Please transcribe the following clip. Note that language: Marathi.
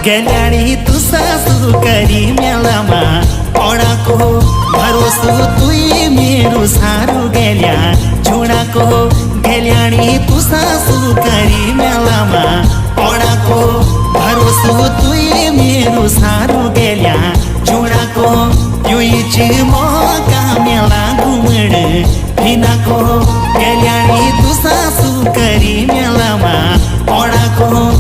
गेल्याणी तू सासू करी मेलामा ओडाको भरोसो तुई मेरो सारू गेल्या झुडाको गेल्याणी तू सासू करी मेलामा ओडाको भरोसो तुई मेरो सारू गेल्या झुडाको युईची मौका मेला घुमण हिनाको गेल्याणी तू सासू करी मेलामा ओडाको